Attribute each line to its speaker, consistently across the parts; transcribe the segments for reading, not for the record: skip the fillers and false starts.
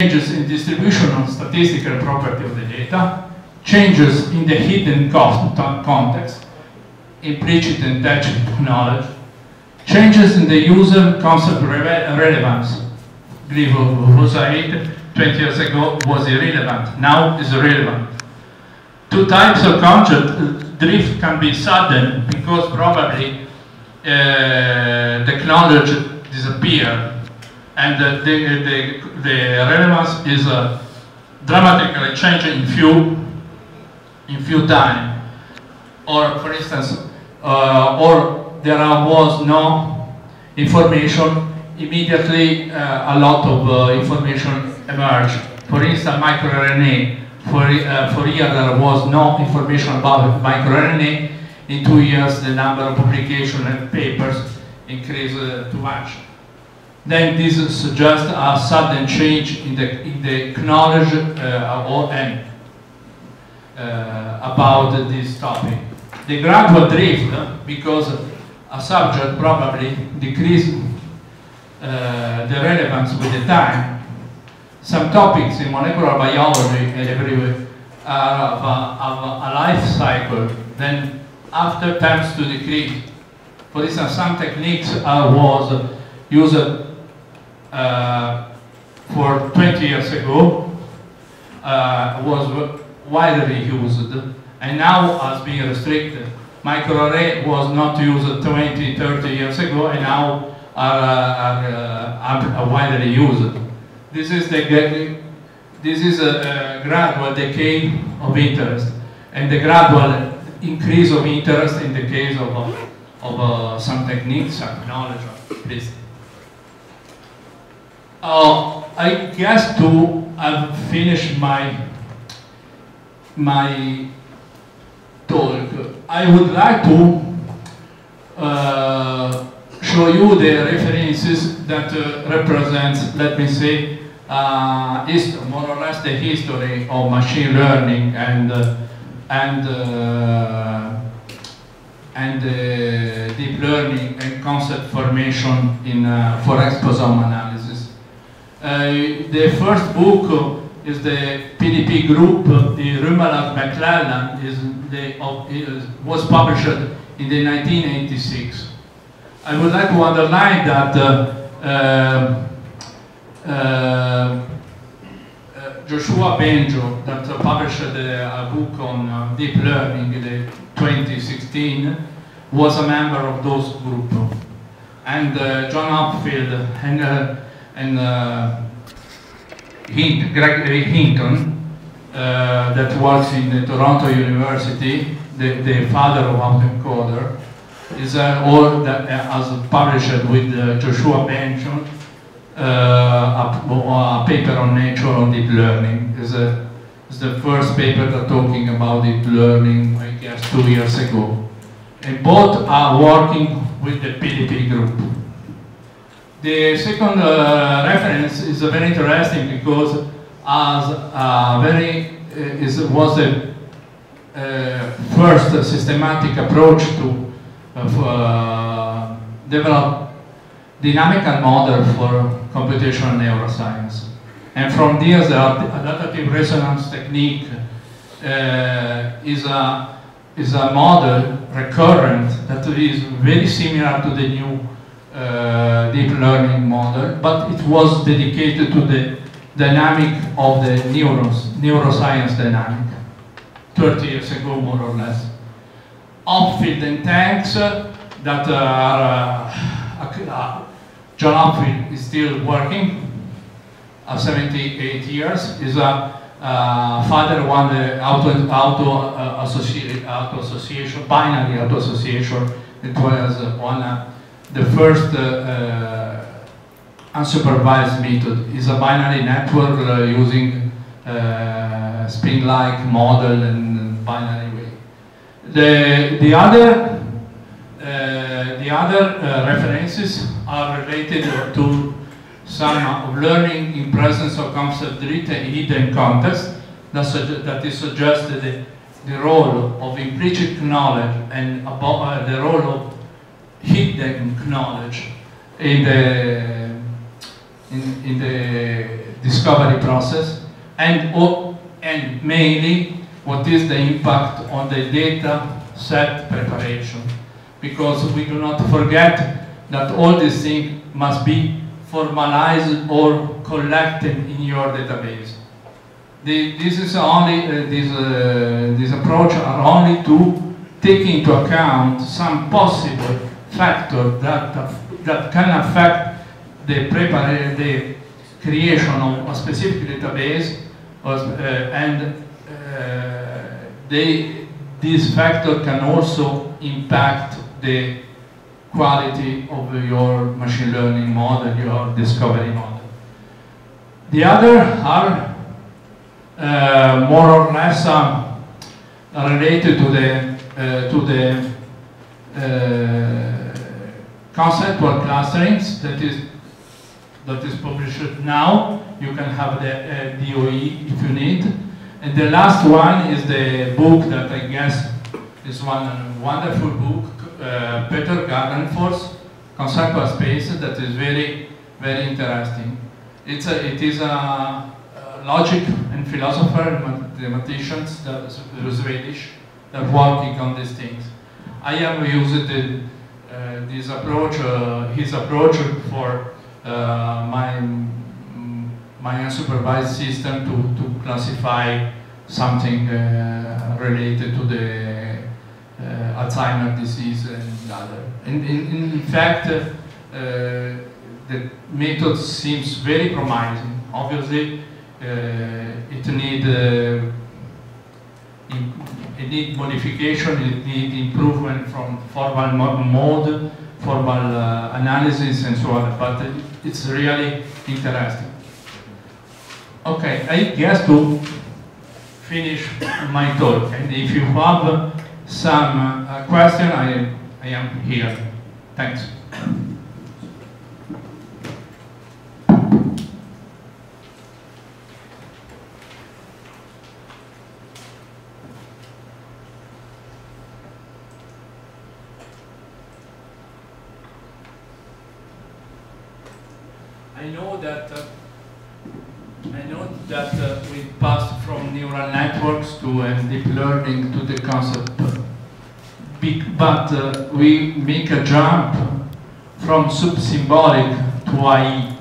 Speaker 1: changes in distribution of statistical property of the data, changes in the hidden context, implicit and tacit knowledge, changes in the user concept relevance. Glyphosate 20 years ago was irrelevant, now is relevant. Two types of concept drift can be sudden because probably the knowledge disappeared, and the relevance is dramatically changing in few time. Or, for instance, or there was no information, immediately a lot of information emerged. For instance, microRNA. For a year there was no information about microRNA. In 2 years the number of publications and papers increased too much. Then this suggests a sudden change in the knowledge about this topic. The gradual drift, because a subject probably decreases the relevance with the time. Some topics in molecular biology everywhere have a life cycle, then after tends to decrease. For instance, some techniques was used for 20 years ago, was widely used, and now has been restricted. Microarray was not used 20, 30 years ago, and now are widely used. This is a gradual decay of interest, and the gradual increase of interest in the case of some techniques, some knowledge of this. I guess to have finished my talk, I would like to show you the references that represents, let me say, more or less the history of machine learning and deep learning and concept formation in for exposome analysis. The first book is the PDP group, the Rumeland McClelland, was published in the 1986. I would like to underline that Joshua Bengio, that published a book on deep learning in 2016, was a member of those groups. And John Hopfield and Gregory Hinton, that works in the Toronto University, the father of autoencoder, is all that has published with Joshua Bengio a paper on Nature on deep learning. It's the first paper that talking about deep learning, I guess, 2 years ago. And both are working with the PDP group. The second reference is very interesting because as was the first systematic approach to develop dynamical model for computational neuroscience. And from this, the adaptive resonance technique is a model recurrent that is very similar to the new deep learning model, but it was dedicated to the dynamic of the neurons, neuroscience dynamic, 30 years ago, more or less. Hopfield and Tanks that are John Hopfield is still working, 78 years, is a father won the auto association, binary auto association. It was the first unsupervised method. Is a binary network using spin-like model and binary way. The other references are related to some of learning in presence of concept hidden context that is suggested the role of implicit knowledge and the role of hidden knowledge in the discovery process, and mainly what is the impact on the data set preparation. Because we do not forget that all these things must be formalized or collected in your database. This is only this approach are only to take into account some possible factors that can affect the creation of a specific database, and this factor can also impact the quality of your machine learning model, your discovery model. The other are more or less related to the conceptual clusterings that is published now. You can have the DOE if you need. And the last one is the book that I guess is one wonderful book, Peter Gardenford's Conceptual Space, that is very, very interesting. It is a logic and philosopher, mathematicians, Swedish, that working on these things. I have used this approach, his approach for my unsupervised system to classify something related to the Alzheimer's disease and other. In fact, the method seems very promising. Obviously, it need modification, it need improvement from formal mode, formal analysis and so on, but it's really interesting. Okay, I guess to finish my talk, and if you have some question, I am here. Thanks. We passed from neural networks to deep learning to the concept, but we make a jump from sub-symbolic to AI.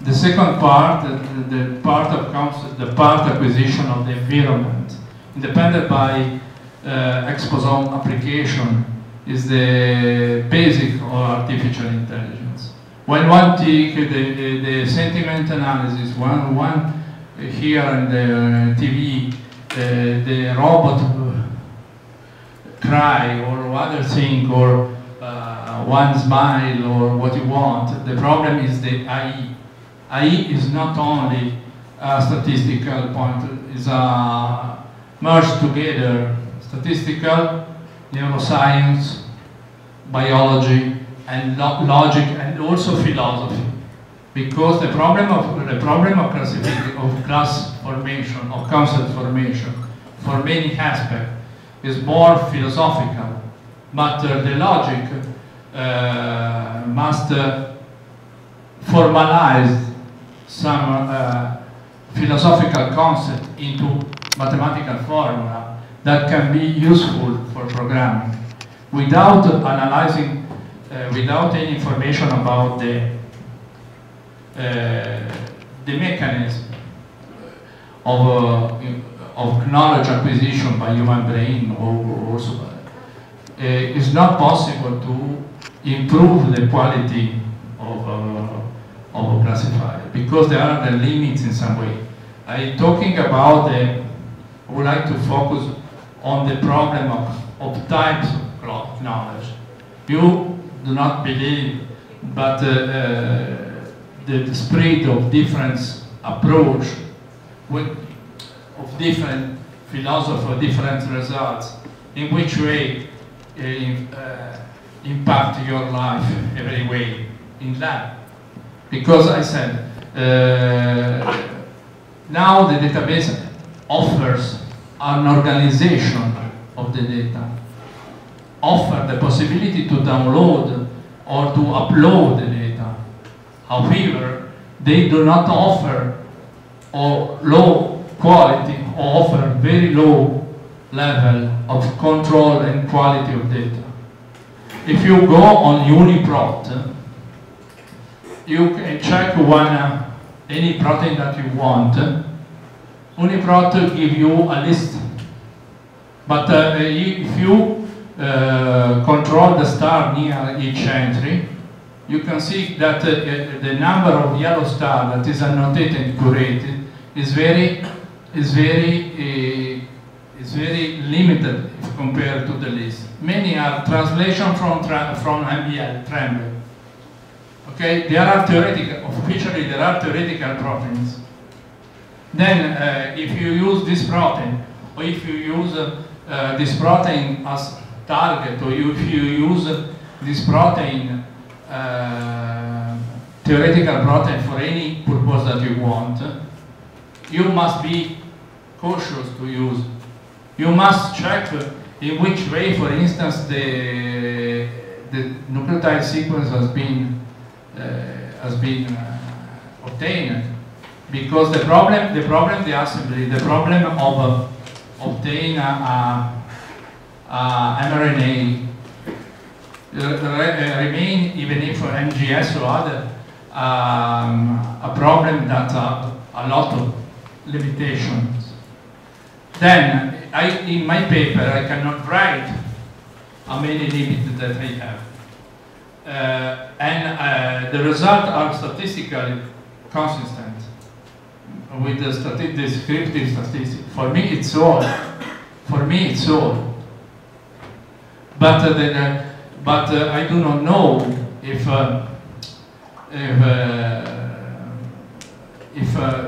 Speaker 1: The second part, the part of concept, the part acquisition of the environment, independent by exposome application, is the basic of artificial intelligence. When one take the sentiment analysis, one here in the TV, the robot cry or other thing, or one smile or what you want, the problem is the AI. AI is not only a statistical point, it's a merged together statistical, neuroscience, biology, and logic, and also philosophy, because the problem of class formation, of concept formation, for many aspects, is more philosophical, but the logic must formalize some philosophical concept into mathematical formula that can be useful for programming, without analyzing. Without any information about the mechanism of knowledge acquisition by human brain, it's not possible to improve the quality of a classifier, because there are the limits in some way. Talking about I would like to focus on the problem of types of knowledge. You do not believe, but the spread of different approach of different philosophers, different results, in which way impact your life every way in lab. Because I said, now the database offers an organization of the data, offer the possibility to download or to upload the data. However, they do not offer or low quality or offer very low level of control and quality of data. If you go on UniProt, you can check any protein that you want. UniProt will give you a list. But if you control the star near each entry, you can see that the number of yellow stars that is annotated and curated is very limited if compared to the list. Many are translation from MBL, Tremblay. Okay, there are theoretical, officially there are theoretical proteins. Then if you use this protein, or if you use this protein as target, or if you use this protein, theoretical protein for any purpose that you want, you must be cautious to use. You must check in which way, for instance, the nucleotide sequence has been obtained, because the problem the assembly, the problem of obtain mRNA remain, even if NGS or other, a problem that a lot of limitations. Then in my paper I cannot write how many limits that I have. And the results are statistically consistent with the descriptive statistics. For me, it's all. For me, it's all. But I do not know if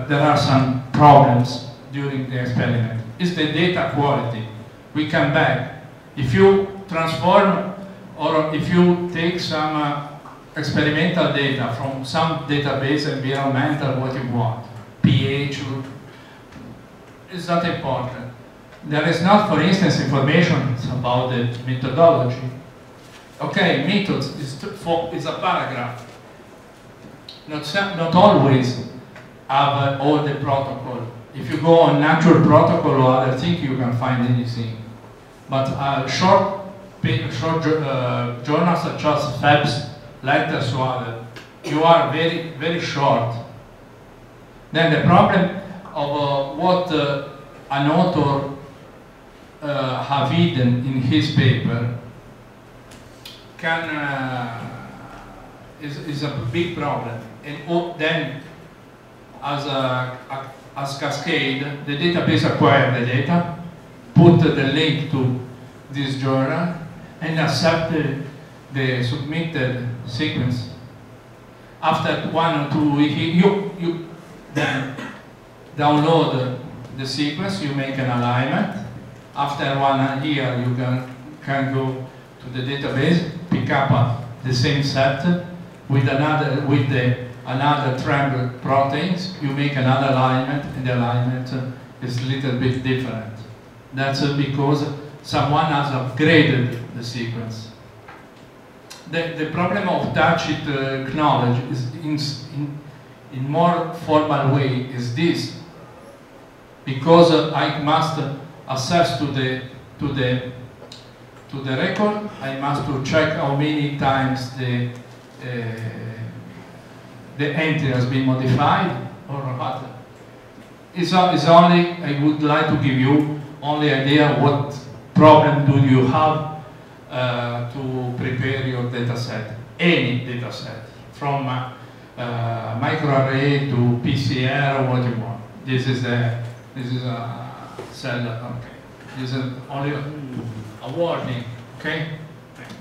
Speaker 1: there are some problems during the experiment. It's the data quality. We come back. If you transform, or if you take some experimental data from some database, environmental, what you want, pH, it's not important. There is not, for instance, information about the methodology. Okay, methods is a paragraph. Not always have all the protocol. If you go on natural protocol or other thing, you can find anything. But short journals such as FEPS, Letters or other, you are very, very short. Then the problem of what an author have hidden in his paper is a big problem. And then as cascade, the database acquire the data, put the link to this journal, and accept the submitted sequence. After 1 or 2 weeks, you then download the sequence, you make an alignment. After 1 year, you can go to the database, pick up the same set with another Tremblay proteins. You make another alignment, and the alignment is a little bit different. That's because someone has upgraded the sequence. The problem of tacit knowledge is in more formal way is this, because I must access to the record. I must to check how many times the entry has been modified or what. It's only, I would like to give you only idea what problem do you have to prepare your data set, any data set, from microarray to PCR or what you want. This is a cell. Okay. This is only a warning. Okay. Thanks.